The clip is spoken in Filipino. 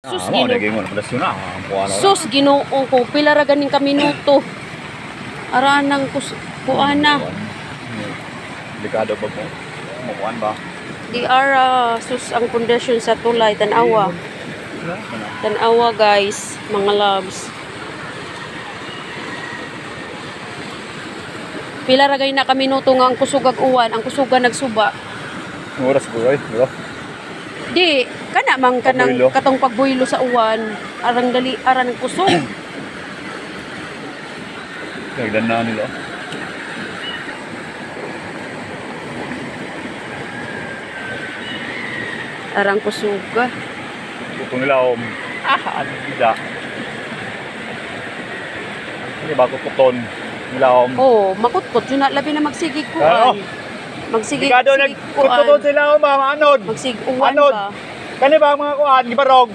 Sus Mo Ginoo. naging mo pundasyon na. Ang Sus Ginoo ko pila ra ganing ka minuto. Aranang kuana. Delikado ba mo? Mukuan ba? Di ara sus ang pundasyon sa tulay tan-awa. Tan-awa guys, mga loves. Pila ra gay na ka minuto nga ang kusugag uwan, ang kusugan nagsuba. Oras ko ay, di ba? Di, kana man kanang Pagbuilo. katong pagbuylo sa uwan, arang dali aran kusog. Nagdan na nila. Arang kusuga. Kung nila ano sila. Hindi ba kuton nila Oh, makutkot yun na labi na magsigig Ano? kuan. Magsigig Delikado kuan. nagkuton sila mga anod. Magsig uwan Anod. ba? Kani ba ang mga kuan gibarog?